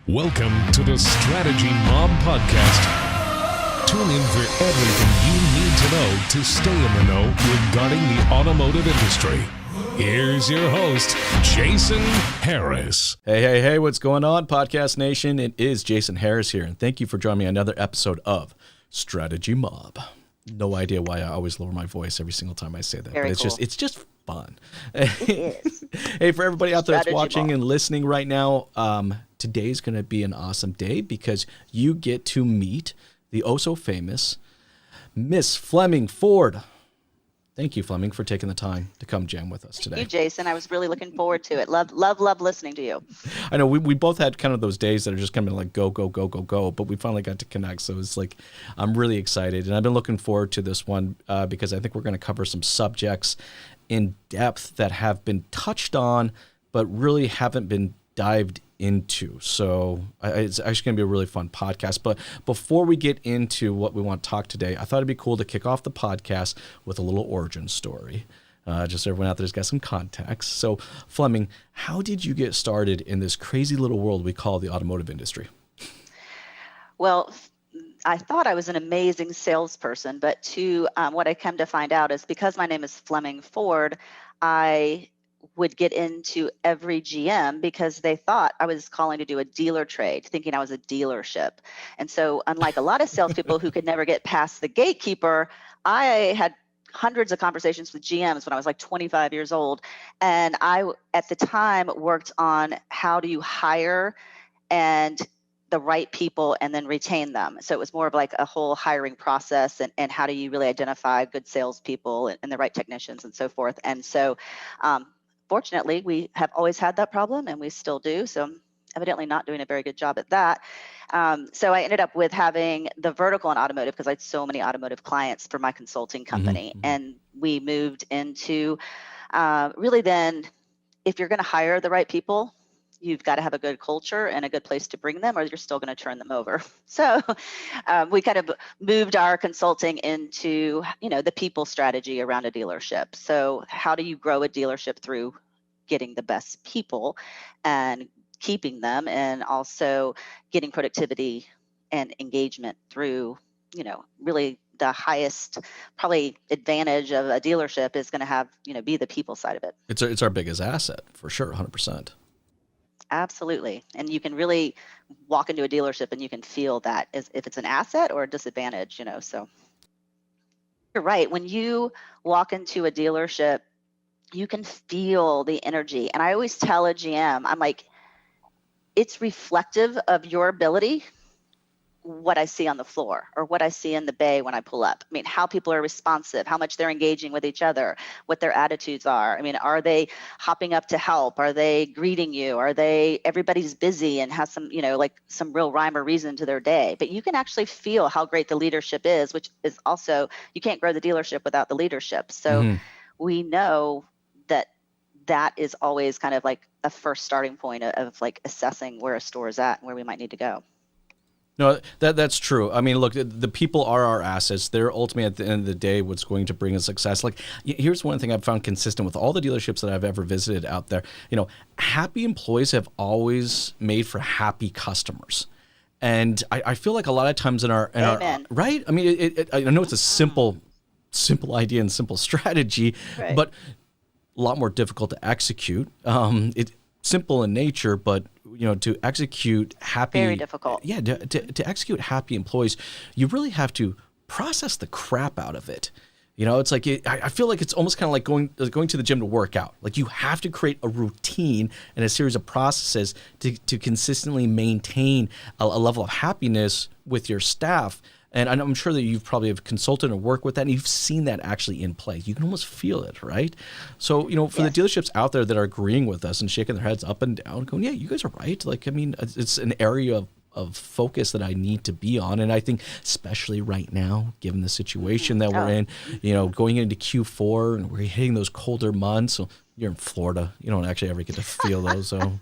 Welcome to the Strategy Mob Podcast. Tune in for everything you need to know to stay in the know regarding the automotive industry. Here's your host, Jason Harris. Hey, what's going on, Podcast Nation? It is Jason Harris here, and thank you for joining me on another episode of Strategy Mob. No idea why I always lower my voice every single time I say that, Very but cool. it's just fun. It is. Hey, for everybody out there that's Strategy watching Mob. and listening right now, today's going to be an awesome day because you get to meet the oh-so-famous Miss Fleming Ford. Thank you, Fleming, for taking the time to come jam with us today. Thank you, Jason. I was really looking forward to it. Love listening to you. I know we both had kind of those days that are just kind of like go, but we finally got to connect. So it's like, I'm really excited. And I've been looking forward to this one because I think we're going to cover some subjects in depth that have been touched on, but really haven't been dived into. So it's actually going to be a really fun podcast. But before we get into what we want to talk today, I thought it'd be cool to kick off the podcast with a little origin story. Just so everyone out there's got some context. So Fleming, how did you get started in this crazy little world we call the automotive industry? Well, I thought I was an amazing salesperson, but what I come to find out is because my name is Fleming Ford, I would get into every GM because they thought I was calling to do a dealer trade, thinking I was a dealership. And so unlike a lot of salespeople who could never get past the gatekeeper, I had hundreds of conversations with GMs when I was like 25 years old. And I, at the time, worked on how do you hire and the right people and then retain them. So it was more of like a whole hiring process and how do you really identify good salespeople and the right technicians and so forth. And so fortunately, we have always had that problem and we still do. So I'm evidently not doing a very good job at that. So I ended up with having the vertical in automotive because I had so many automotive clients for my consulting company. Mm-hmm. And we moved into really then, if you're going to hire the right people, you've got to have a good culture and a good place to bring them or you're still going to turn them over. So we kind of moved our consulting into, the people strategy around a dealership. So how do you grow a dealership through getting the best people and keeping them and also getting productivity and engagement through, really the highest probably advantage of a dealership is going to have, be the people side of it. It's our biggest asset for sure, 100%. Absolutely. And you can really walk into a dealership and you can feel that if it's an asset or a disadvantage, so you're right. When you walk into a dealership, you can feel the energy. And I always tell a GM, I'm like, it's reflective of your ability, what I see on the floor or what I see in the bay when I pull up. I mean, how people are responsive, how much they're engaging with each other, what their attitudes are. I mean, are they hopping up to help? Are they greeting you? Are they, everybody's busy and has some, like some real rhyme or reason to their day, but you can actually feel how great the leadership is, which is also, you can't grow the dealership without the leadership. So we know that is always kind of like a first starting point of like assessing where a store is at and where we might need to go. No, that's true. I mean, look, the people are our assets. They're ultimately at the end of the day what's going to bring us success. Like, here's one thing I've found consistent with all the dealerships that I've ever visited out there. Happy employees have always made for happy customers. And I feel like a lot of times in our right? I mean, I know it's a simple idea and simple strategy, right, but a lot more difficult to execute. It's simple in nature, but to execute happy, very difficult. Yeah, to execute happy employees, you really have to process the crap out of it. It's like I feel like it's almost kind of like going to the gym to work out. Like you have to create a routine and a series of processes to consistently maintain a level of happiness with your staff. And I'm sure that you've probably have consulted or worked with that, and you've seen that actually in play. You can almost feel it, right? So, for the dealerships out there that are agreeing with us and shaking their heads up and down, going, yeah, you guys are right. Like, I mean, it's an area of focus that I need to be on. And I think especially right now, given the situation that we're in, going into Q4 and we're hitting those colder months. So you're in Florida. You don't actually ever get to feel those. So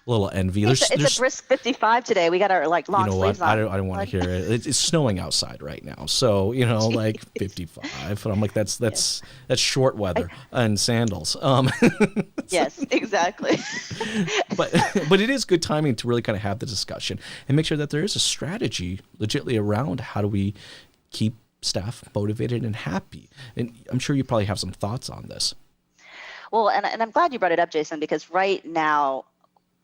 little envy. It's a brisk 55 today. We got our like long you know sleeves what? on. I don't want to hear it. It's snowing outside right now, so like 55. And I'm like, that's short weather and sandals. Yes, exactly. but it is good timing to really kind of have the discussion and make sure that there is a strategy legitimately around how do we keep staff motivated and happy. And I'm sure you probably have some thoughts on this. Well, and I'm glad you brought it up, Jason, because right now,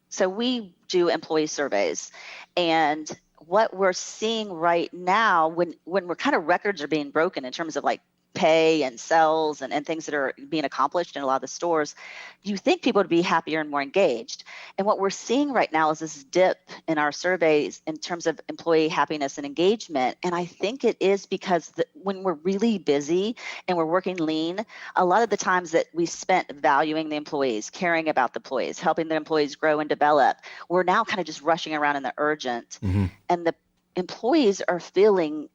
so we do employee surveys, and what we're seeing right now when we're kind of records are being broken in terms of like pay and sales and things that are being accomplished in a lot of the stores, you think people would be happier and more engaged. And what we're seeing right now is this dip in our surveys in terms of employee happiness and engagement. And I think it is because when we're really busy and we're working lean, a lot of the times that we spent valuing the employees, caring about the employees, helping the employees grow and develop, we're now kind of just rushing around in the urgent. Mm-hmm. And the employees are feeling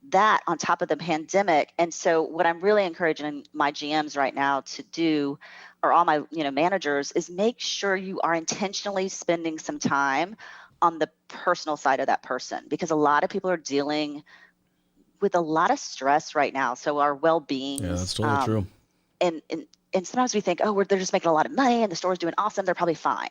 that on top of the pandemic. And so what I'm really encouraging my GMs right now to do, or all my managers, is make sure you are intentionally spending some time on the personal side of that person, because a lot of people are dealing with a lot of stress right now. So our well-being, that's totally true. And sometimes we think, oh, they're just making a lot of money and the store's doing awesome, they're probably fine.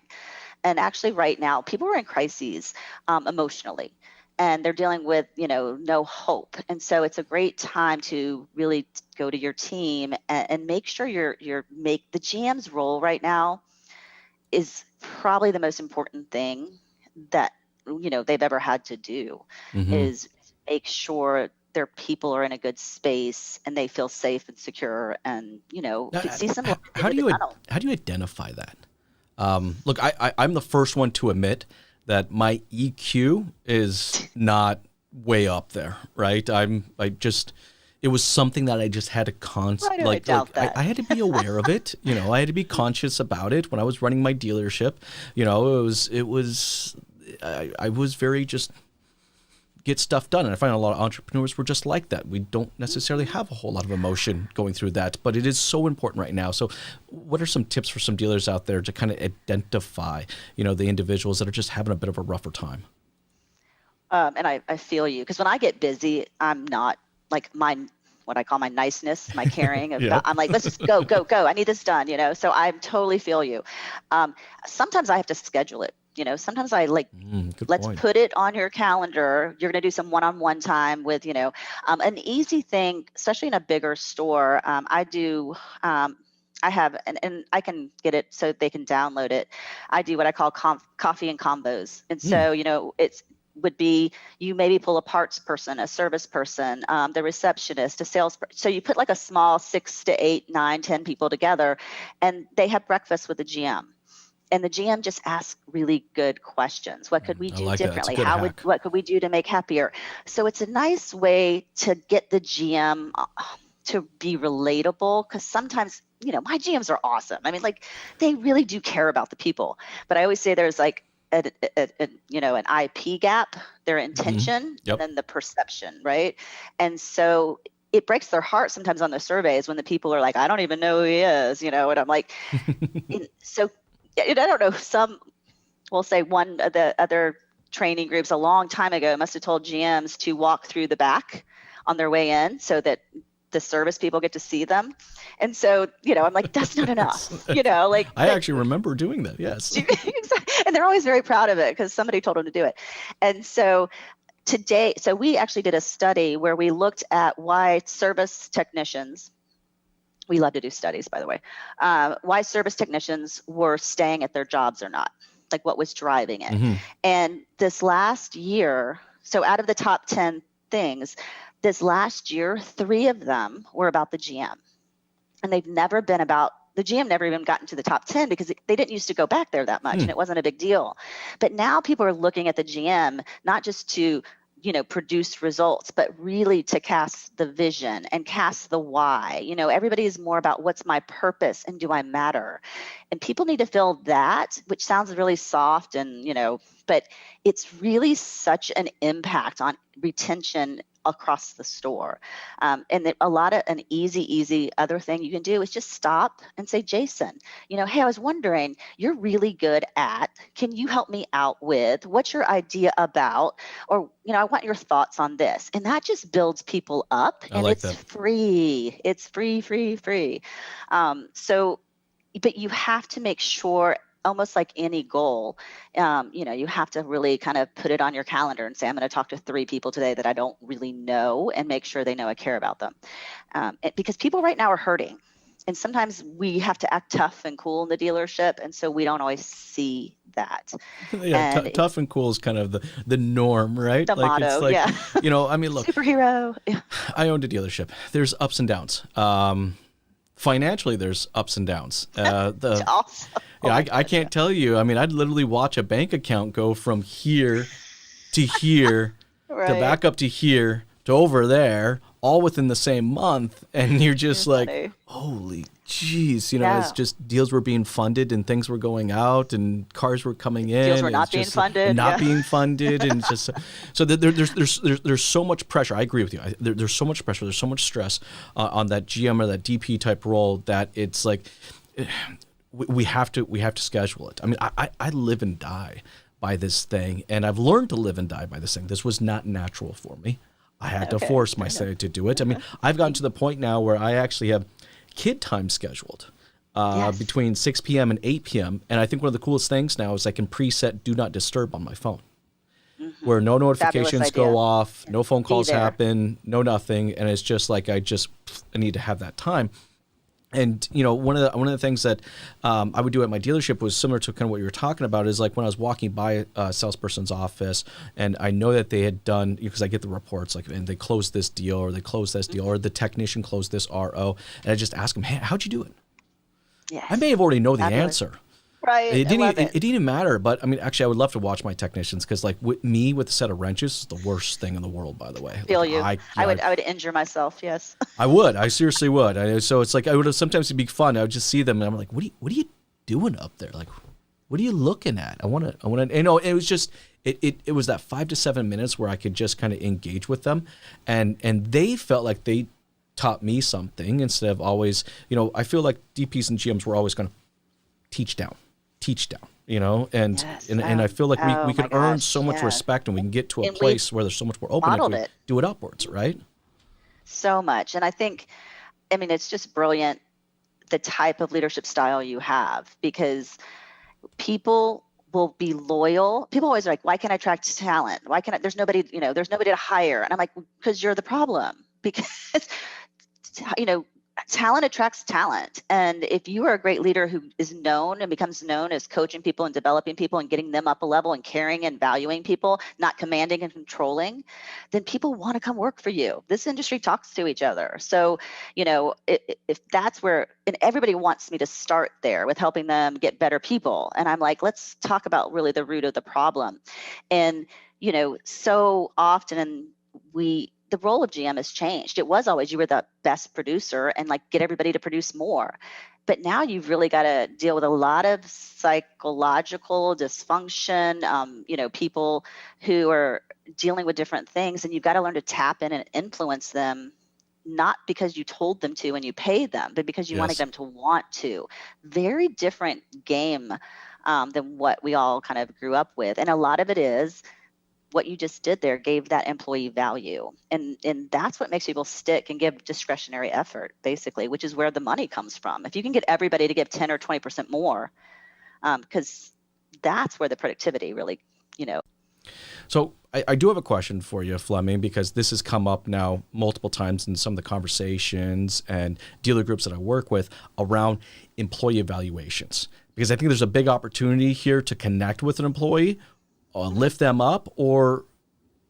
And actually right now people are in crises emotionally, and they're dealing with, no hope. And so it's a great time to really go to your team and make sure the GM's role right now is probably the most important thing that, they've ever had to do, Mm-hmm. is make sure their people are in a good space and they feel safe and secure and, see some light how in do the tunnel. How do you identify that? Look, I'm the first one to admit that my EQ is not way up there, right? It was something that I just had to I had to be aware of it. I had to be conscious about it when I was running my dealership. I was very just get stuff done. And I find a lot of entrepreneurs were just like that. We don't necessarily have a whole lot of emotion going through that, but it is so important right now. So what are some tips for some dealers out there to kind of identify, the individuals that are just having a bit of a rougher time? And I feel you, because when I get busy, I'm not like what I call my niceness, my caring. Yeah. I'm like, let's just go. I need this done, So I totally feel you. Sometimes I have to schedule it. Sometimes I let's put it on your calendar. You're going to do some one-on-one time with, an easy thing, especially in a bigger store. I do, I have, and I can get it so they can download it. I do what I call coffee and combos. And so, would be you maybe pull a parts person, a service person, the receptionist, a sales person. So you put like a small 6 to 8, 9, 10 people together, and they have breakfast with the GM. And the GM just asks really good questions. What could we do differently? What could we do to make happier? So it's a nice way to get the GM to be relatable, because sometimes, my GMs are awesome. I mean, they really do care about the people. But I always say there's like an IP gap, their intention, Mm-hmm. Yep. and then the perception, right? And so it breaks their heart sometimes on the surveys when the people are like, I don't even know who he is, and I'm like, so I don't know, some will say one of the other training groups a long time ago must have told GMs to walk through the back on their way in so that the service people get to see them. And so, I'm like, that's not enough, I actually remember doing that. Yes. And they're always very proud of it because somebody told them to do it. And so we actually did a study where we looked at why service technicians, we love to do studies, by the way, why service technicians were staying at their jobs or not, like what was driving it. Mm-hmm. And this last year, so out of the top 10 things, this last year, 3 of them were about the GM. And they've never been about, the GM never even gotten to the top 10 because they didn't used to go back there that much and it wasn't a big deal. But now people are looking at the GM, not just to produce results, but really to cast the vision and cast the why. Everybody is more about what's my purpose and do I matter? And people need to feel that, which sounds really soft and, but it's really such an impact on retention across the store. And an easy other thing you can do is just stop and say, Jason, hey, I was wondering, you're really good at, can you help me out with, what's your idea about, or, I want your thoughts on this. And that just builds people up, I and like it's that. free. It's free. But you have to make sure, almost like any goal, you have to really kind of put it on your calendar and say, I'm going to talk to 3 people today that I don't really know, and make sure they know I care about them. Because people right now are hurting. And sometimes we have to act tough and cool in the dealership. And so we don't always see that. Yeah, And tough and cool is kind of the norm, right? the Like, it's motto, like, yeah. I mean, look, Superhero. Yeah. I owned a dealership. There's ups and downs. Financially, there's ups and downs. It's awesome. I can't tell you. I mean, I'd literally watch a bank account go from here to here Right. to back up to here to over there, all within the same month, and you're just You're like, funny. holy jeez, it's Yeah. just deals were being funded and things were going out and cars were coming in. Deals were and not it's being just funded, not yeah. being funded, and it's just so there's so much pressure. I agree with you. There's so much pressure. There's so much stress on that GM or that DP type role that it's like we have to schedule it. I mean, I live and die by this thing, and I've learned to live and die by this thing. This was not natural for me. I had to Okay, force fair myself to do it. I mean, I've gotten to the point now where I actually have kid time scheduled Yes. between 6 p.m. and 8 p.m. And I think one of the coolest things now is I can preset do not disturb on my phone, where no notifications idea. go off, no phone calls there. happen, no nothing. And it's just like I need to have that time. And one of the things that I would do at my dealership was similar to kind of what you were talking about. Is like when I was walking by a salesperson's office, and I know that they had done, because I get the reports, like, and they closed this deal, or they closed this deal, or the technician closed this RO, and I just ask them, hey, how'd you do it? Yes. I may have already know the Fabulous. answer. Right. It didn't. I love It didn't even matter. But I mean, actually, I would love to watch my technicians, because, like, with a set of wrenches, is the worst thing in the world. By the way, Feel like, you. I would injure myself. Yes. I would. I seriously would. So it's like I would have, sometimes it'd be fun. I would just see them, and I'm like, what are you doing up there? Like, what are you looking at? I want to. It was just. It was that 5 to 7 minutes where I could just kind of engage with them, and they felt like they taught me something, instead of always. I feel like DPs and GMs were always going to teach down, and Yes. and I feel like we can my earn gosh, so much yeah. respect, and we can get to a And we place where there's so much more open if modeled we it. do it upwards, right? So much. And I think, it's just brilliant, the type of leadership style you have, because people will be loyal. People always are like, why can't I attract talent? Why can't there's nobody to hire? And I'm like, because you're the problem. Because, talent attracts talent. And if you are a great leader who is known and becomes known as coaching people and developing people and getting them up a level and caring and valuing people, not commanding and controlling, then people want to come work for you. This industry talks to each other. So, if that's where, and everybody wants me to start there with helping them get better people. And I'm like, let's talk about really the root of the problem. And, so often the role of GM has changed. It was always you were the best producer and like get everybody to produce more. But now you've really got to deal with a lot of psychological dysfunction, people who are dealing with different things, and you've got to learn to tap in and influence them, not because you told them to and you paid them, but because you wanted Yes. them to want to. Very different game than what we all kind of grew up with. And a lot of it is what you just did there gave that employee value. And that's what makes people stick and give discretionary effort, basically, which is where the money comes from. If you can get everybody to give 10 or 20% more, because that's where the productivity really, So I do have a question for you, Fleming, because this has come up now multiple times in some of the conversations and dealer groups that I work with around employee evaluations. Because I think there's a big opportunity here to connect with an employee, lift them up, or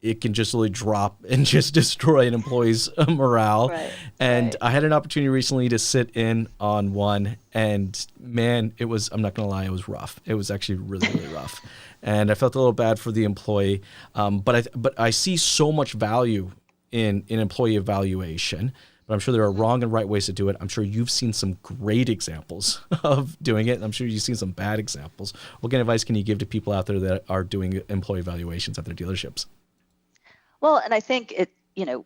it can just really drop and just destroy an employee's morale. Right, And right. I had an opportunity recently to sit in on one, and man, I'm not going to lie, it was rough. It was actually really, really rough. And I felt a little bad for the employee. But I see so much value in employee evaluation. But I'm sure there are wrong and right ways to do it. I'm sure you've seen some great examples of doing it. And I'm sure you've seen some bad examples. What kind of advice can you give to people out there that are doing employee evaluations at their dealerships? Well, and I think you know,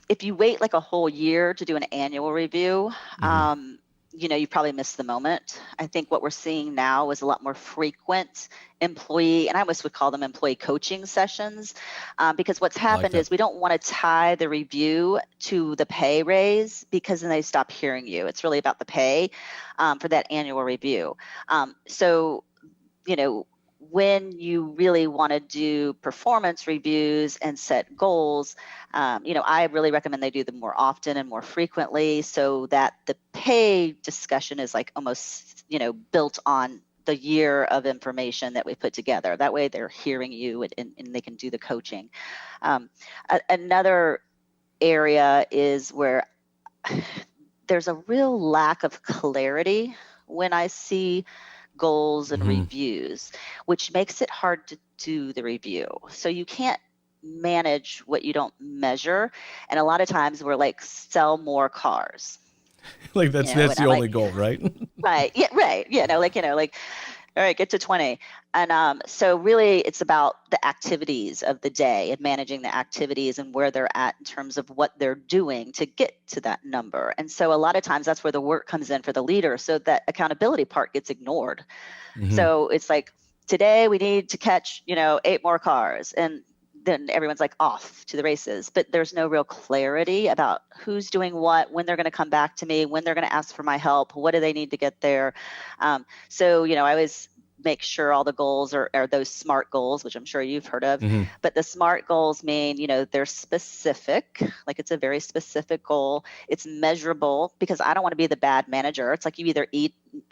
if you wait like a whole year to do an annual review, you probably missed the moment. I think what we're seeing now is a lot more frequent employee, and I almost would call them employee coaching sessions, because what's happened is we don't want to tie the review to the pay raise, because then they stop hearing you. It's really about the pay for that annual review. So, when you really want to do performance reviews and set goals, I really recommend they do them more often and more frequently, so that the pay discussion is like almost, built on the year of information that we put together. That way they're hearing you and they can do the coaching. Another area is where there's a real lack of clarity when I see goals and reviews, which makes it hard to do the review. So you can't manage what you don't measure. And a lot of times we're like, sell more cars. Like that's the only goal, right? Right. Yeah. Right. All right, get to 20. And so really it's about the activities of the day and managing the activities and where they're at in terms of what they're doing to get to that number. And so a lot of times that's where the work comes in for the leader. So that accountability part gets ignored. So it's like, today we need to catch, 8 more cars. And then everyone's like off to the races, but there's no real clarity about who's doing what, when they're going to come back to me, when they're going to ask for my help, what do they need to get there. So, I always make sure all the goals are those SMART goals, which I'm sure you've heard of, but the SMART goals mean, they're specific, like it's a very specific goal. It's measurable, because I don't want to be the bad manager. It's like you either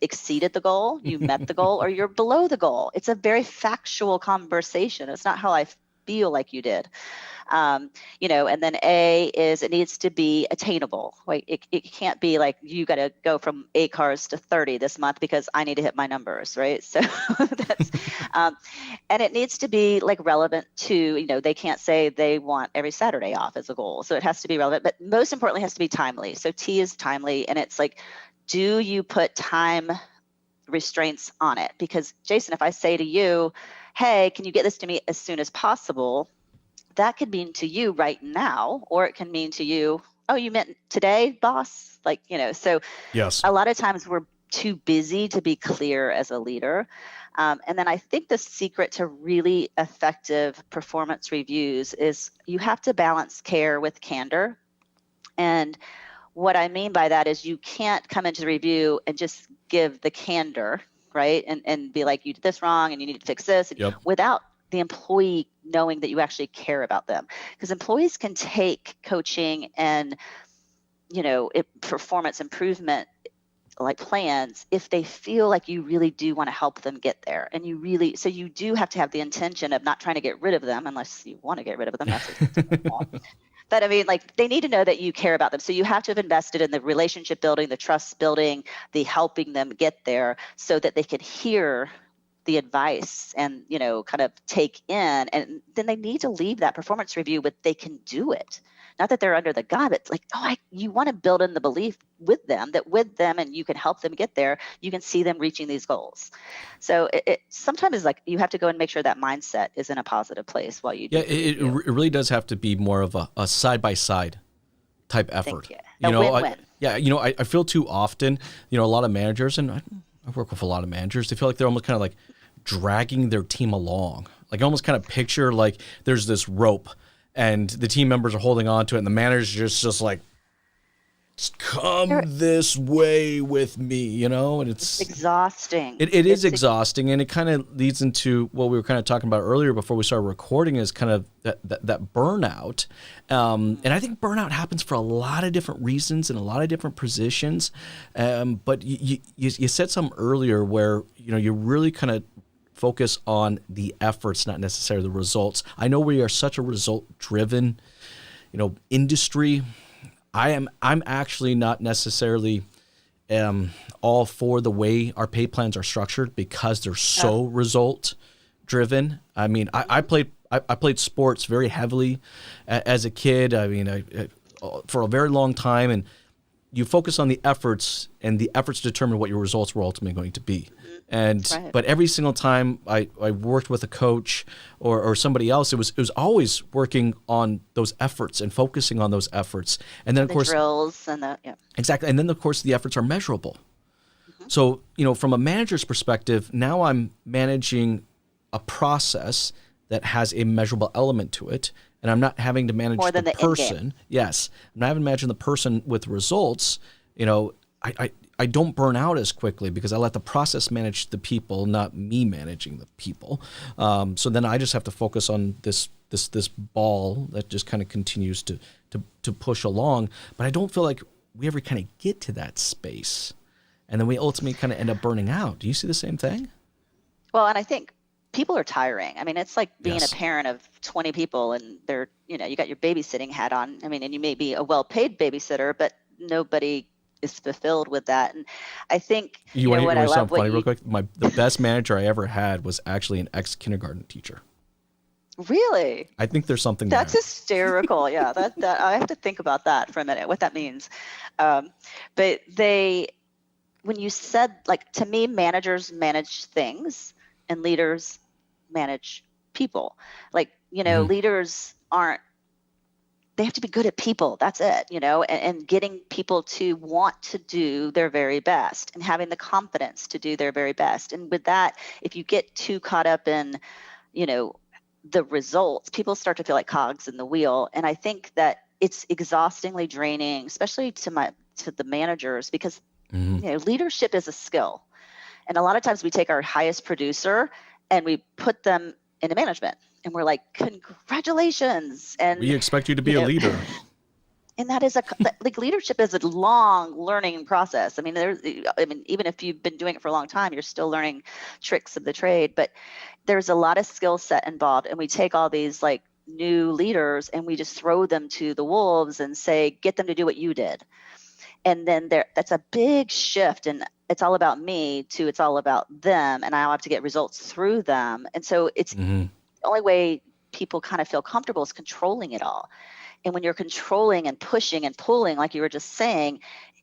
exceeded the goal, you met the goal, or you're below the goal. It's a very factual conversation. It's not how I feel like you did. And then A is it needs to be attainable. Right? It can't be like you got to go from 8 cars to 30 this month because I need to hit my numbers, right? So that's, and it needs to be like relevant to, they can't say they want every Saturday off as a goal. So it has to be relevant, but most importantly, it has to be timely. So T is timely, and it's like, do you put time restraints on it? Because Jason, if I say to you, hey, can you get this to me as soon as possible? That could mean to you right now, or it can mean to you, oh, you meant today, boss? So yes. A lot of times we're too busy to be clear as a leader. And then I think the secret to really effective performance reviews is you have to balance care with candor. And what I mean by that is you can't come into the review and just give the candor, right? And be like, you did this wrong and you need to fix this, without the employee knowing that you actually care about them. Because employees can take coaching and, performance improvement like plans if they feel like you really do want to help them get there. And so you do have to have the intention of not trying to get rid of them unless you want to get rid of them. That's But I mean, like, they need to know that you care about them. So you have to have invested in the relationship building, the trust building, the helping them get there so that they can hear the advice and, kind of take in. And then they need to leave that performance review with they can do it. Not that they're under the gun, but it's like, you want to build in the belief with them that with them and you can help them get there, you can see them reaching these goals. So it sometimes is like you have to go and make sure that mindset is in a positive place while you do it really does have to be more of a side-by-side type effort. Win-win. I feel too often, a lot of managers, and I work with a lot of managers, they feel like they're almost kind of like dragging their team along. Like, almost kind of picture like there's this rope and the team members are holding on to it and the manager's just like, come this way with me, and it's exhausting. It is exhausting, and it kind of leads into what we were kind of talking about earlier before we started recording, is kind of that burnout. And I think burnout happens for a lot of different reasons in a lot of different positions. But you said something earlier where, you really kind of focus on the efforts, not necessarily the results. I know we are such a result-driven, industry. I'm actually not necessarily all for the way our pay plans are structured because they're so result driven. I mean, I played sports very heavily as a kid. I mean, for a very long time, and you focus on the efforts, and the efforts determine what your results were ultimately going to be. And Right. but every single time I worked with a coach or somebody else, it was always working on those efforts and focusing on those efforts. And then of The course drills and the, yeah. exactly, and then of course the efforts are measurable. So, from a manager's perspective, now I'm managing a process that has a measurable element to it, and I'm not having to manage More than the the end game. person. Yes, I'm not having to manage the person with results. I don't burn out as quickly because I let the process manage the people, not me managing the people. So then I just have to focus on this ball that just kind of continues to push along. But I don't feel like we ever kind of get to that space. And then we ultimately kind of end up burning out. Do you see the same thing? Well, and I think people are tiring. I mean, it's like being Yes. a parent of 20 people and they're, you got your babysitting hat on. I mean, and you may be a well-paid babysitter, but nobody is fulfilled with that. And I think, You want to what hear I something love, what funny real you quick? The best manager I ever had was actually an ex-kindergarten teacher. really, I think there's something that's there. hysterical. Yeah, that I have to think about that for a minute, what that means. But when you said, like, to me, managers manage things and leaders manage people. Like, leaders they have to be good at people. That's it, and getting people to want to do their very best and having the confidence to do their very best. And with that, if you get too caught up in, the results, people start to feel like cogs in the wheel. And I think that it's exhaustingly draining, especially to the managers, because leadership is a skill. And a lot of times we take our highest producer and we put them into management and we're like, congratulations. And, We expect you to be a leader. and that is like, leadership is a long learning process. I mean, even if you've been doing it for a long time, you're still learning tricks of the trade, but there's a lot of skill set involved. And we take all these like new leaders and we just throw them to the wolves and say, get them to do what you did. And then that's a big shift, and it's all about me to it's all about them, and I have to get results through them. And so it's the only way people kind of feel comfortable is controlling it all. And when you're controlling and pushing and pulling, like you were just saying,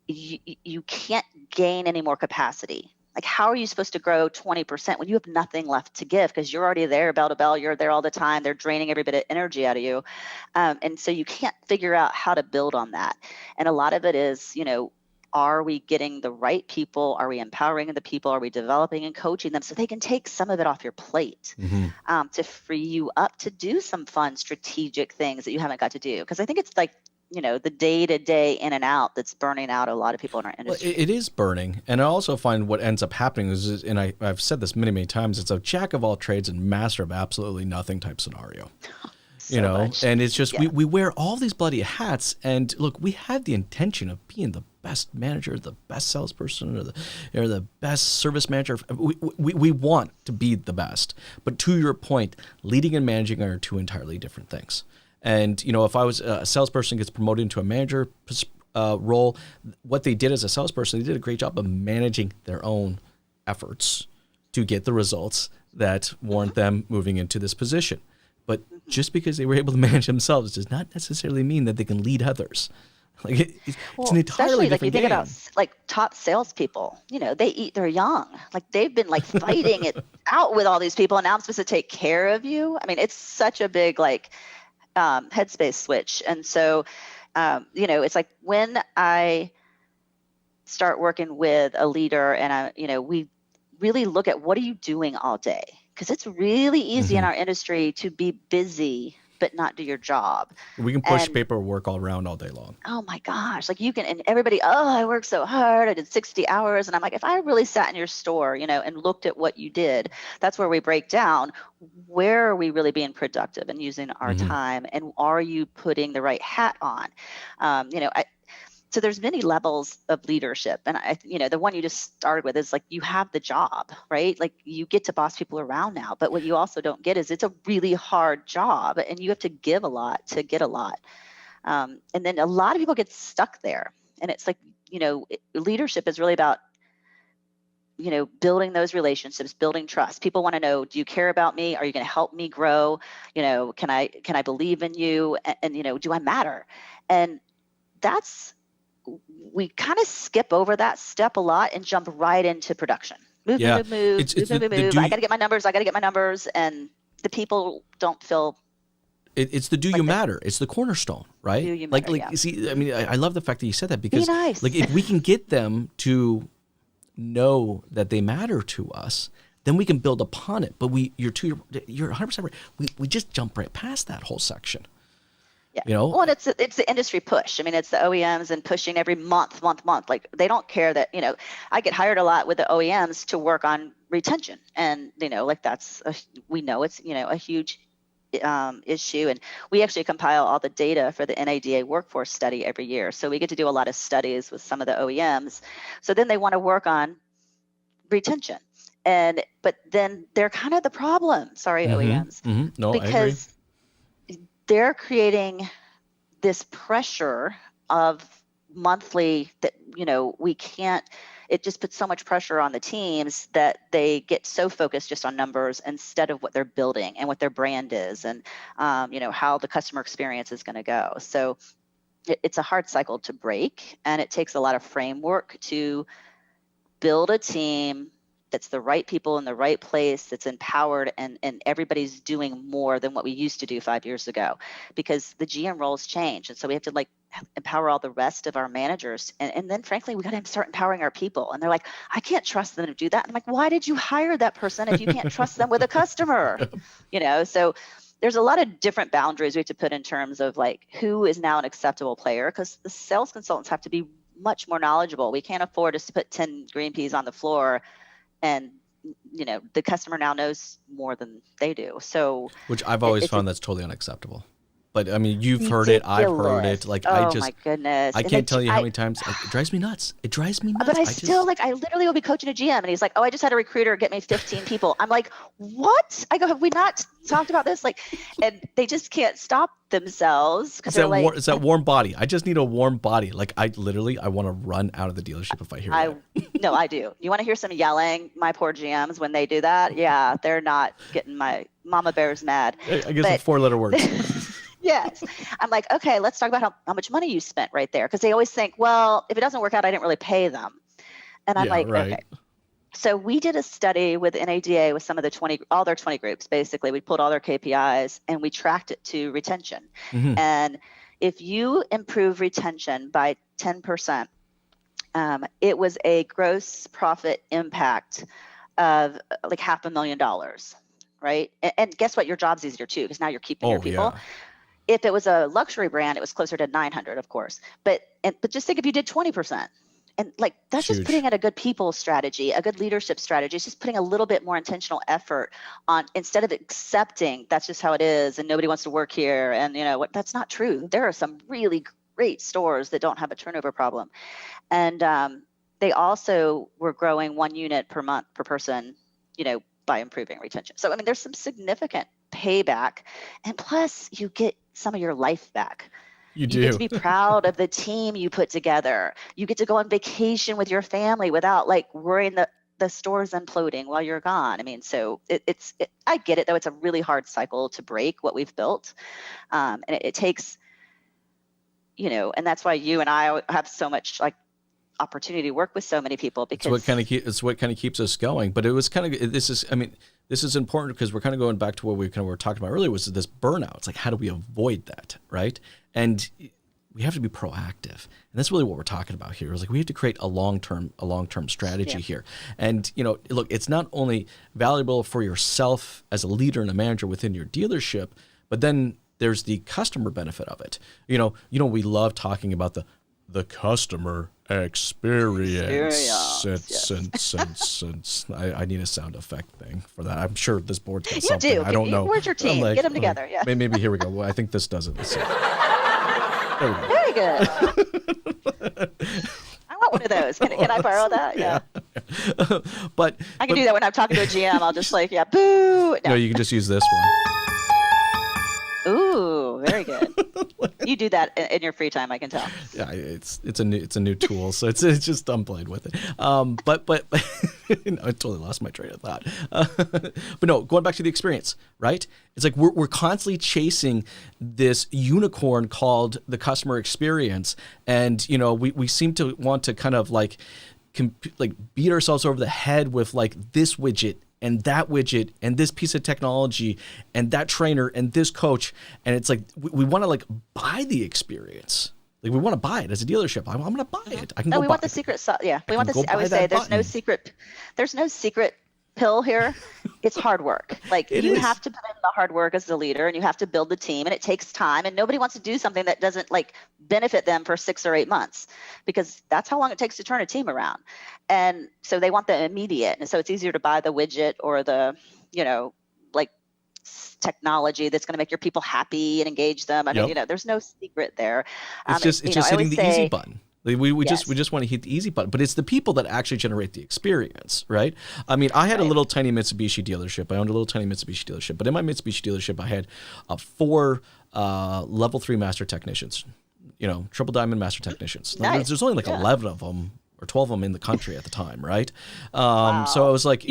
you can't gain any more capacity. Like, how are you supposed to grow 20% when you have nothing left to give? Because you're already there, bell to bell. You're there all the time. They're draining every bit of energy out of you. And so you can't figure out how to build on that. And a lot of it is, are we getting the right people? Are we empowering the people? Are we developing and coaching them so they can take some of it off your plate to free you up to do some fun, strategic things that you haven't got to do? Because I think it's like, the day-to-day in and out that's burning out a lot of people in our industry. Well, it is burning. And I also find what ends up happening is, and I've said this many, many times, it's a jack of all trades and master of absolutely nothing type scenario. Much. And it's just, we wear all these bloody hats, and look, we have the intention of being the best manager, the best salesperson, or the best service manager. We want to be the best. But to your point, leading and managing are two entirely different things. And, if I was a salesperson gets promoted into a manager role, what they did as a salesperson, they did a great job of managing their own efforts to get the results that warrant them moving into this position. But just because they were able to manage themselves does not necessarily mean that they can lead others. Like it's an entirely especially like you different think game. about like top salespeople, they're young, like they've been like fighting it out with all these people, and now I'm supposed to take care of you. I mean, it's such a big like headspace switch. And so, it's like when I start working with a leader and we really look at what are you doing all day? Because it's really easy in our industry to be busy but not do your job. We can push paperwork all around all day long. Oh my gosh, like you can, and everybody, I worked so hard, I did 60 hours. And I'm like, if I really sat in your store, and looked at what you did, that's where we break down, where are we really being productive and using our time? And are you putting the right hat on? So there's many levels of leadership. And the one you just started with is like, you have the job, right? Like you get to boss people around now, but what you also don't get is it's a really hard job and you have to give a lot to get a lot. And then a lot of people get stuck there. And it's like, leadership is really about, building those relationships, building trust. People want to know, do you care about me? Are you going to help me grow? Can I believe in you? And do I matter? And that's we kind of skip over that step a lot and jump right into production. Move. I got to get my numbers. And the people don't feel. It's the do you matter. It's the cornerstone, right? Do you matter, you see, I mean, I love the fact that you said that, because be nice. like if we can get them to know that they matter to us, then we can build upon it. But you're 100% right. We just jump right past that whole section. Yeah. You know? Well, and it's the industry push. I mean, it's the OEMs and pushing every month. Like they don't care that, I get hired a lot with the OEMs to work on retention. And, like we know it's, a huge issue. And we actually compile all the data for the NADA workforce study every year. So we get to do a lot of studies with some of the OEMs. So then they want to work on retention. But then they're kind of the problem. Sorry, OEMs. Mm-hmm. No, because they're creating this pressure of monthly that, we can't, it just puts so much pressure on the teams that they get so focused just on numbers instead of what they're building and what their brand is and, how the customer experience is going to go. So it's a hard cycle to break, and it takes a lot of framework to build a team that's the right people in the right place, that's empowered, and everybody's doing more than what we used to do 5 years ago, because the GM roles change. And so we have to empower all the rest of our managers. And then frankly, we got to start empowering our people. And they're like, I can't trust them to do that. And I'm like, why did you hire that person if you can't trust them with a customer? So there's a lot of different boundaries we have to put in terms of who is now an acceptable player, because the sales consultants have to be much more knowledgeable. We can't afford just to put 10 green peas on the floor. And, the customer now knows more than they do. So, which I've always found that's totally unacceptable. But I mean, you've heard it, I've heard it. Oh my goodness! I can't tell you how many times it drives me nuts. It drives me nuts. But I literally will be coaching a GM, and he's like, "Oh, I just had a recruiter get me 15 people." I'm like, "What?" I go, "Have we not talked about this?" And they just can't stop themselves because they're like, "It's that warm body. I just need a warm body." I want to run out of the dealership if I hear that. No, I do. You want to hear some yelling? My poor GMs, when they do that, yeah, they're not getting my mama bear's mad. I guess it's 4-letter words. Yes. I'm like, okay, let's talk about how much money you spent right there. Because they always think, well, if it doesn't work out, I didn't really pay them. And I'm okay. So we did a study with NADA with some of all their 20 groups. Basically, we pulled all their KPIs and we tracked it to retention. Mm-hmm. And if you improve retention by 10%, it was a gross profit impact of $500,000, right? And guess what? Your job's easier too, because now you're keeping your people. Yeah. If it was a luxury brand, it was closer to 900, of course. But just think if you did 20%, and that's just putting in a good people strategy, a good leadership strategy. It's just putting a little bit more intentional effort on, instead of accepting that's just how it is and nobody wants to work here. And that's not true. There are some really great stores that don't have a turnover problem. And they also were growing 1 unit per month per person, by improving retention. So, I mean, there's some significant payback, and plus you get some of your life back. You get to be proud of the team you put together. You get to go on vacation with your family without worrying that the store's imploding while you're gone. I mean, so I get it, though. It's a really hard cycle to break what we've built. And it takes, and that's why you and I have so much opportunity to work with so many people, because it's what kind of keeps us going. But it was this is important, because we're kind of going back to what we were talking about earlier, was this burnout. It's how do we avoid that, right? And we have to be proactive, and that's really what we're talking about here. Is we have to create a long-term strategy here. And look, it's not only valuable for yourself as a leader and a manager within your dealership, but then there's the customer benefit of it. We love talking about the customer experience. I need a sound effect thing for that. I'm sure this board's got something. You do. I don't know. Where's your team? Get them together. Yeah. Maybe here we go. Well, I think this does it. There we go. Very good. I want one of those. Can I borrow that? Yeah. But I can do that when I'm talking to a GM. I'll just boo. No, you can just use this one. Ooh, very Very good. You do that in your free time, I can tell. Yeah, it's a new tool, so it's just I'm playing with it. But I totally lost my train of thought. But no, going back to the experience, right? It's like we're constantly chasing this unicorn called the customer experience, and we seem to want to kind of like beat ourselves over the head with like this widget and that widget and this piece of technology and that trainer and this coach. And it's like, we want to like buy the experience. Like we want to buy it as a dealership. I'm going to buy it. I can go we buy want the secret sauce. Yeah. We want go I would buy say that there's no secret pill here. It's hard work. Like you have to put in the hard work as the leader, and you have to build the team, and it takes time, and nobody wants to do something that doesn't like benefit them for 6 or 8 months, because that's how long it takes to turn a team around. And so they want the immediate. And so it's easier to buy the widget or the, like technology that's going to make your people happy and engage them. I mean, there's no secret there. It's just hitting the easy button. We just want to hit the easy button, but it's the people that actually generate the experience, right? I mean, I had a little tiny Mitsubishi dealership. I owned a little tiny Mitsubishi dealership, but in my Mitsubishi dealership, I had 4 level 3 master technicians, triple diamond master technicians. Nice. There's only like 11 of them or 12 of them in the country at the time, right? Wow. So I was like,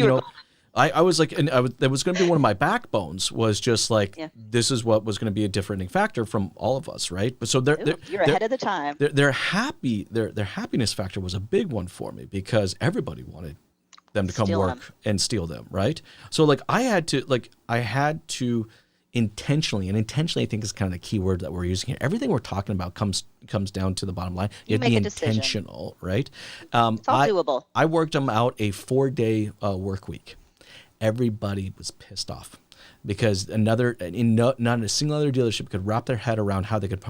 I was like, and that was going to be one of my backbones, was just like, this is what was going to be a differentiating factor from all of us, right? But so you're ahead of the time. Their happiness factor was a big one for me, because everybody wanted them to come work and steal them, right? So like I had to intentionally, and intentionally I think is kind of the key word that we're using here. Everything we're talking about comes down to the bottom line. You make a intentional, decision. Right? It's all doable. I worked them out a 4-day work week. Everybody was pissed off because not a single other dealership could wrap their head around how they could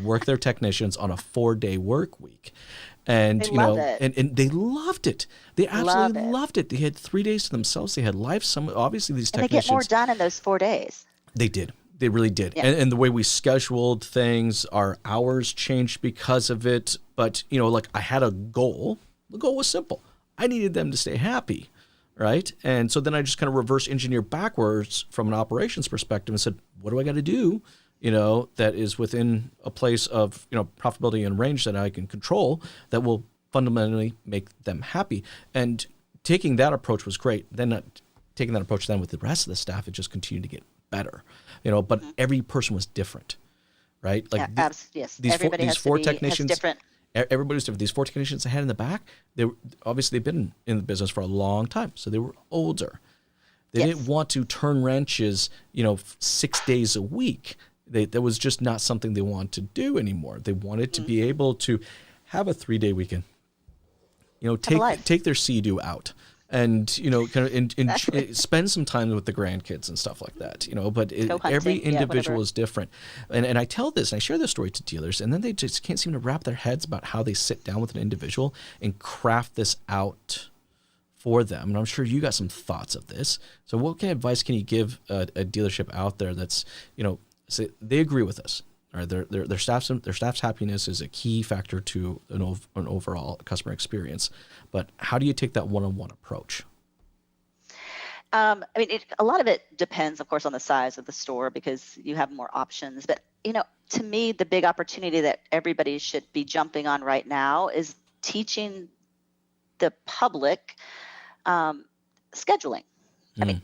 work their technicians on a 4-day work week. And and they loved it. They absolutely loved it. They had 3 days to themselves. They had life. Obviously these technicians, they get more done in those 4 days. They did. They really did. Yeah. And the way we scheduled things, our hours changed because of it. But like I had a goal. The goal was simple. I needed them to stay happy. Right. And so then I just kind of reverse engineer backwards from an operations perspective and said, what do I got to do, that is within a place of, profitability and range that I can control that will fundamentally make them happy. And taking that approach was great. Then taking that approach then with the rest of the staff, it just continued to get better, but every person was different. Right. Like these four technicians, different. Everybody was different. These 4 technicians I had in the back, they've been in the business for a long time, so they were older. They didn't want to turn wrenches, 6 days a week. That was just not something they wanted to do anymore. They wanted to be able to have a 3-day weekend. Take their Sea-Doo out. And kind of spend some time with the grandkids and stuff like that, But every individual is different, and I tell this and I share this story to dealers, and then they just can't seem to wrap their heads about how they sit down with an individual and craft this out for them. And I'm sure you got some thoughts of this. So what kind of advice can you give a dealership out there that's say they agree with us? All right, their staff's happiness is a key factor to an overall customer experience. But how do you take that one-on-one approach? I mean, a lot of it depends, of course, on the size of the store, because you have more options. But, to me, the big opportunity that everybody should be jumping on right now is teaching the public scheduling. I mean,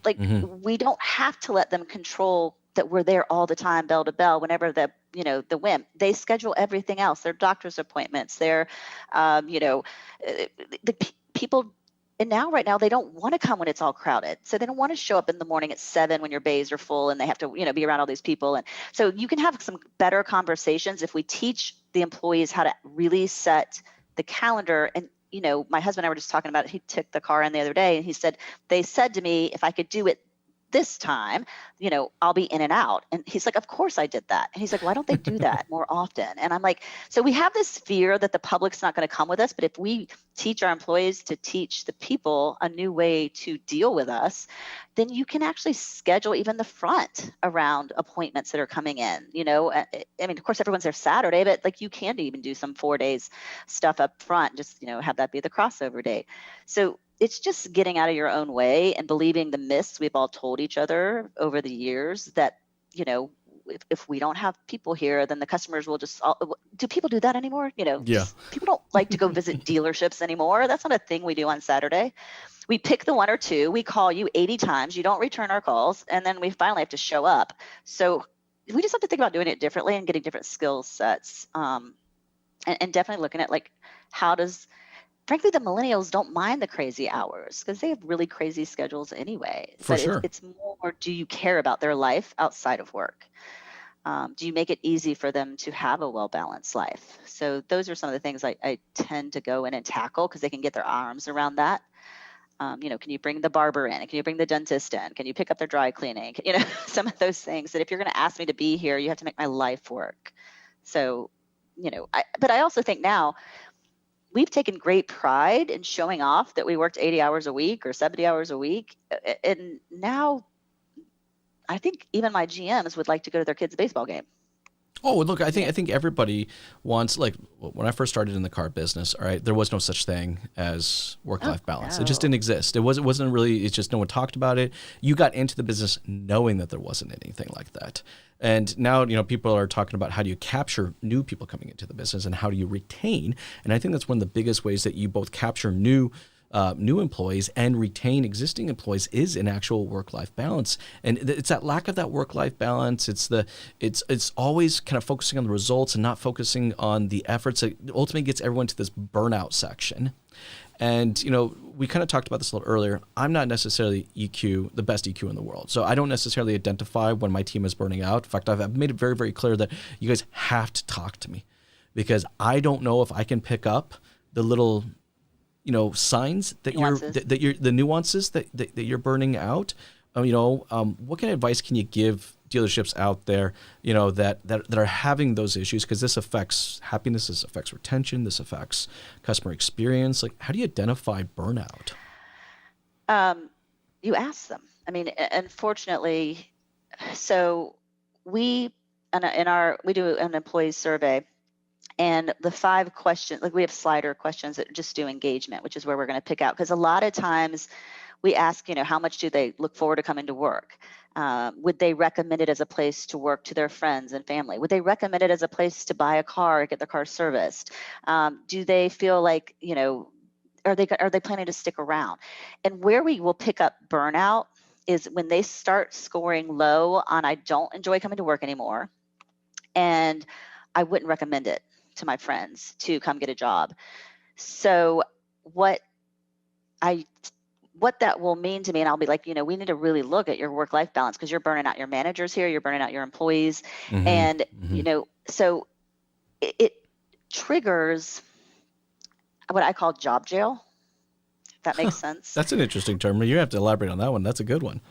we don't have to let them control that we're there all the time, bell to bell, whenever the whim. They schedule everything else, their doctor's appointments, their, the people. And right now, they don't want to come when it's all crowded. So they don't want to show up in the morning at 7 when your bays are full and they have to, be around all these people. And so you can have some better conversations if we teach the employees how to really set the calendar. And, my husband and I were just talking about it. He took the car in the other day and he said, they said to me, if I could do it this time, I'll be in and out. And he's like, of course I did that. And he's like, why don't they do that more often? And I'm like, so we have this fear that the public's not going to come with us. But if we teach our employees to teach the people a new way to deal with us, then you can actually schedule even the front around appointments that are coming in. I mean, of course, everyone's there Saturday, but like you can even do some 4 days stuff up front, just, have that be the crossover day. So it's just getting out of your own way and believing the myths we've all told each other over the years that, if we don't have people here, then the customers will just, do people do that anymore? Yeah. People don't like to go visit dealerships anymore. That's not a thing we do on Saturday. We pick the one or two, we call you 80 times, you don't return our calls, and then we finally have to show up. So we just have to think about doing it differently and getting different skill sets. And definitely looking at like, frankly, the millennials don't mind the crazy hours because they have really crazy schedules anyway. For But sure. it's more, do you care about their life outside of work? Do you make it easy for them to have a well-balanced life? So those are some of the things I tend to go in and tackle because they can get their arms around that. Can you bring the barber in? Can you bring the dentist in? Can you pick up their dry cleaning? Some of those things that if you're going to ask me to be here, you have to make my life work. So, but I also think now we've taken great pride in showing off that we worked 80 hours a week or 70 hours a week. And now I think even my GMs would like to go to their kids' baseball game. Oh, look, I think everybody wants, like, when I first started in the car business, all right, there was no such thing as work-life balance. No. It just didn't exist. It wasn't really, it's just no one talked about it. You got into the business knowing that there wasn't anything like that. And now, people are talking about how do you capture new people coming into the business and how do you retain? And I think that's one of the biggest ways that you both capture new employees and retain existing employees is an actual work-life balance. And it's that lack of that work-life balance. It's always kind of focusing on the results and not focusing on the efforts that ultimately gets everyone to this burnout section. And, we kind of talked about this a little earlier. I'm not necessarily the best EQ in the world. So I don't necessarily identify when my team is burning out. In fact, I've made it very, very clear that you guys have to talk to me because I don't know if I can pick up the little signs that you're the nuances that you're burning out. What kind of advice can you give dealerships out there, that are having those issues? Because this affects happiness, this affects retention, this affects customer experience. Like, how do you identify burnout? You ask them. I mean, unfortunately, so we do an employee survey. And the 5 questions, like we have slider questions that just do engagement, which is where we're going to pick out. Because a lot of times we ask, how much do they look forward to coming to work? Would they recommend it as a place to work to their friends and family? Would they recommend it as a place to buy a car or get their car serviced? Do they feel like, are they planning to stick around? And where we will pick up burnout is when they start scoring low on I don't enjoy coming to work anymore, and I wouldn't recommend it to my friends to come get a job. So what that will mean to me, and I'll be like, we need to really look at your work-life balance because you're burning out your managers here, you're burning out your employees. Mm-hmm. And, Mm-hmm. So it triggers what I call job jail, if that makes sense. That's an interesting term. You have to elaborate on that one. That's a good one.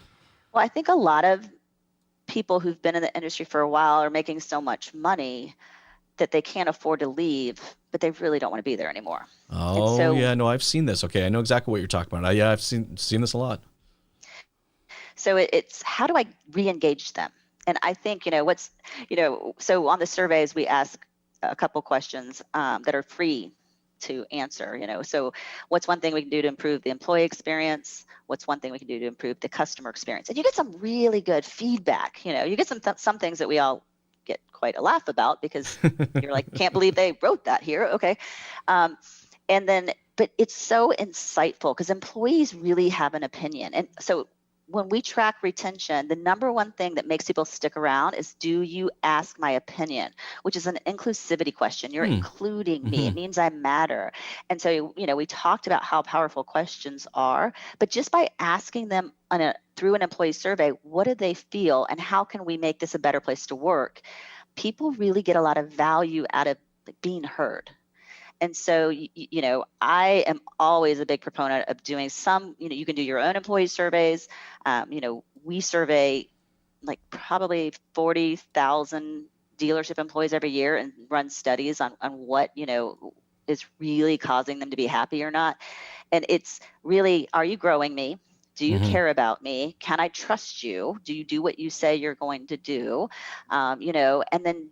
Well, I think a lot of people who've been in the industry for a while are making so much money that they can't afford to leave, but they really don't want to be there anymore. Oh, so, yeah, no, I've seen this. Okay, I know exactly what you're talking about. I've seen this a lot. So it's how do I re-engage them? And I think, so on the surveys, we ask a couple questions that are free to answer, so what's one thing we can do to improve the employee experience? What's one thing we can do to improve the customer experience? And you get some really good feedback. You get some things that we all get quite a laugh about because you're like, can't believe they wrote that here. Okay. But it's so insightful because employees really have an opinion. And so when we track retention, the number one thing that makes people stick around is, do you ask my opinion? Which is an inclusivity question. You're including me. It means I matter. And so, we talked about how powerful questions are, but just by asking them through an employee survey, what do they feel and how can we make this a better place to work? People really get a lot of value out of being heard. And so, I am always a big proponent of doing some, you can do your own employee surveys. We survey like probably 40,000 dealership employees every year and run studies on what, is really causing them to be happy or not. And it's really, are you growing me? Do you care about me? Can I trust you? Do you do what you say you're going to do? And then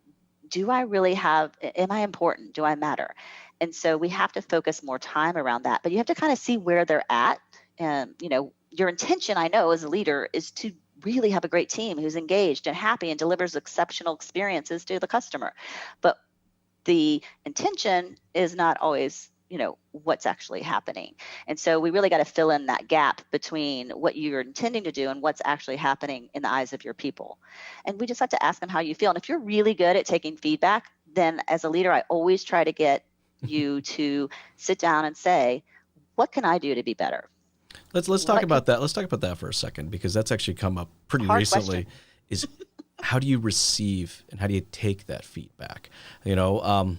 do I really am I important? Do I matter? And so we have to focus more time around that, but you have to kind of see where they're at. And, your intention, I know, as a leader is to really have a great team who's engaged and happy and delivers exceptional experiences to the customer. But the intention is not always, what's actually happening. And so we really got to fill in that gap between what you're intending to do and what's actually happening in the eyes of your people. And we just have to ask them how you feel. And if you're really good at taking feedback, then as a leader, I always try to get you to sit down and say, what can I do to be better? Let's talk about that. Let's talk about that for a second, because that's actually come up pretty recently. Is how do you receive and how do you take that feedback? I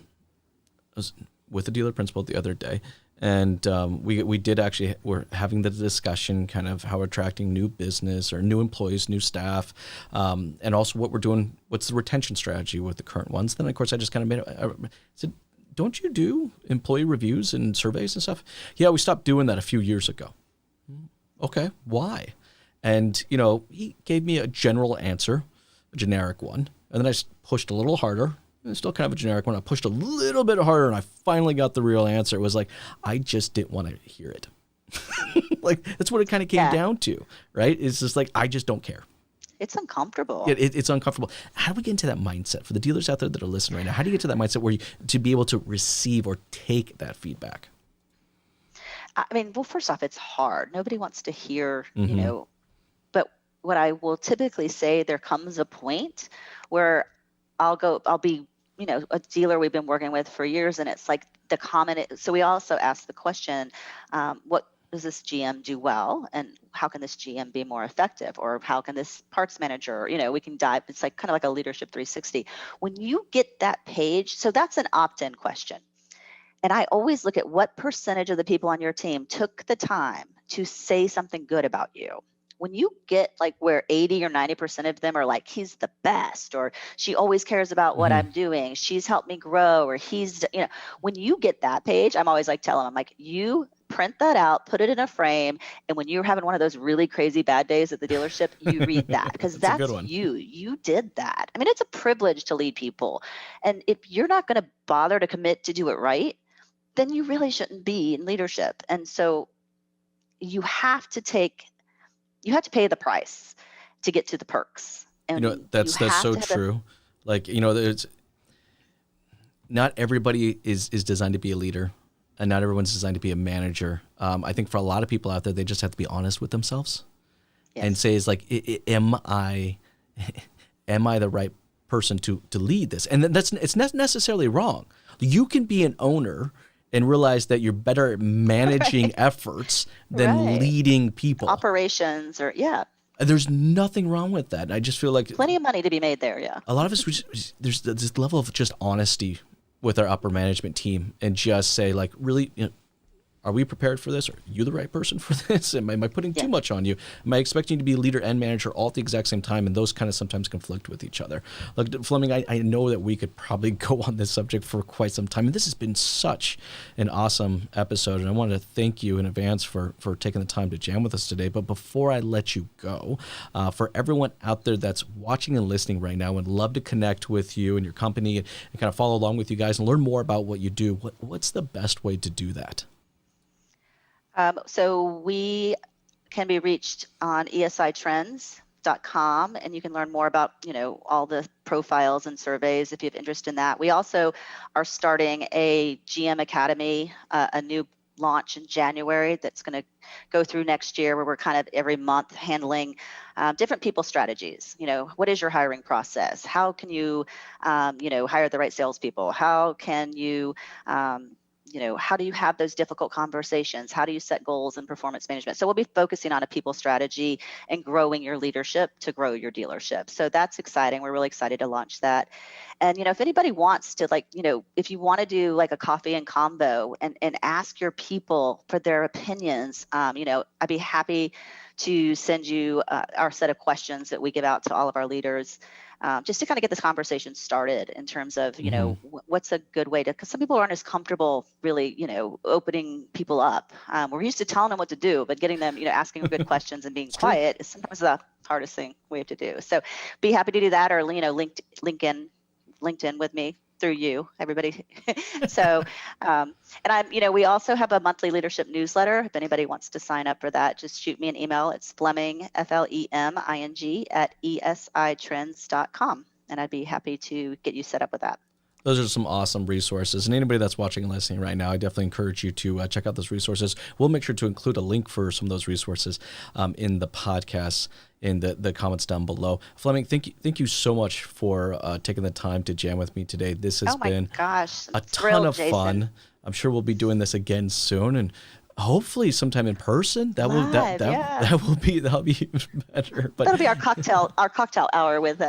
was with a dealer principal the other day, and we did actually, we're having the discussion kind of how we're attracting new business or new employees, new staff, and also what we're doing, what's the retention strategy with the current ones. Then of course I just kind of I said, don't you do employee reviews and surveys and stuff? Yeah, we stopped doing that a few years ago. Okay, why? And he gave me a general answer, a generic one, and then I pushed a little harder. It's still kind of a generic one. I pushed a little bit harder, and I finally got the real answer. It was like, I just didn't want to hear it. Like, that's what it kind of came down to, right? It's just like, I just don't care. It's uncomfortable. It's uncomfortable. How do we get into that mindset for the dealers out there that are listening right now? How do you get to that mindset where to be able to receive or take that feedback? I mean, well, first off, it's hard. Nobody wants to hear, but what I will typically say, there comes a point where I'll be, a dealer we've been working with for years, and it's like the comment. So we also ask the question, what does this GM do well, and how can this GM be more effective, or how can this parts manager, we can dive. It's like kind of like a leadership 360. When you get that page, so that's an opt-in question. And I always look at what percentage of the people on your team took the time to say something good about you. When you get like where 80 or 90% of them are like, he's the best, or she always cares about what I'm doing, she's helped me grow, or he's, when you get that page, I'm always like telling them, like, you print that out, put it in a frame, and when you're having one of those really crazy bad days at the dealership, you read that, because that's you did that. I mean, it's a privilege to lead people. And if you're not going to bother to commit to do it right, then you really shouldn't be in leadership. And so you have to pay the price to get to the perks. And that's so true. Like, there's not everybody is designed to be a leader, and not everyone's designed to be a manager. I think for a lot of people out there, they just have to be honest with themselves and say, is like, am I the right person to lead this? And it's not necessarily wrong. You can be an owner and realize that you're better at managing efforts than leading people. Operations There's nothing wrong with that. I just feel like plenty of money to be made there, A lot of us, there's this level of just honesty with our upper management team, and just say, like, really, are we prepared for this? Are you the right person for this? Am I putting too much on you? Am I expecting you to be leader and manager all at the exact same time? And those kind of sometimes conflict with each other. Look, Fleming, I know that we could probably go on this subject for quite some time. And this has been such an awesome episode. And I want to thank you in advance for taking the time to jam with us today. But before I let you go, for everyone out there that's watching and listening right now and love to connect with you and your company and kind of follow along with you guys and learn more about what you do, what's the best way to do that? So we can be reached on esitrends.com, and you can learn more about, all the profiles and surveys if you have interest in that. We also are starting a GM Academy, a new launch in January that's going to go through next year, where we're kind of every month handling different people strategies. What is your hiring process? How can you, hire the right salespeople? How can you, how do you have those difficult conversations? How do you set goals and performance management? So we'll be focusing on a people strategy and growing your leadership to grow your dealership. So that's exciting. We're really excited to launch that. And, if anybody wants to, if you want to do like a coffee and combo and ask your people for their opinions, I'd be happy to send you our set of questions that we give out to all of our leaders. Just to kind of get this conversation started in terms of, what's a good way to, because some people aren't as comfortable really, opening people up. We're used to telling them what to do, but getting them, asking good questions and being quiet is sometimes the hardest thing we have to do. So be happy to do that, or, LinkedIn with me through you, everybody. So, and we also have a monthly leadership newsletter. If anybody wants to sign up for that, just shoot me an email. It's Fleming, Fleming at esitrends.com. And I'd be happy to get you set up with that. Those are some awesome resources. And anybody that's watching and listening right now, I definitely encourage you to check out those resources. We'll make sure to include a link for some of those resources in the podcast, in the comments down below. Fleming, thank you so much for taking the time to jam with me today. This has been a ton of fun. I'm sure we'll be doing this again soon, and hopefully sometime in person. That'll be even better. But that'll be our cocktail hour with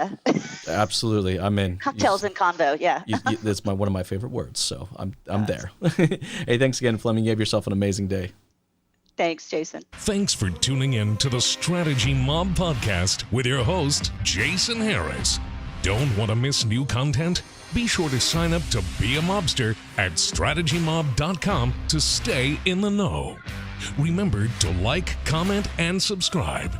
absolutely, I'm in. Cocktails and convo, yeah. That's one of my favorite words, so I'm there. Hey, thanks again, Fleming. You have yourself an amazing day. Thanks, Jason. Thanks for tuning in to the Strategy Mob podcast with your host, Jason Harris. Don't want to miss new content? Be sure to sign up to be a mobster at strategymob.com to stay in the know. Remember to like, comment, and subscribe.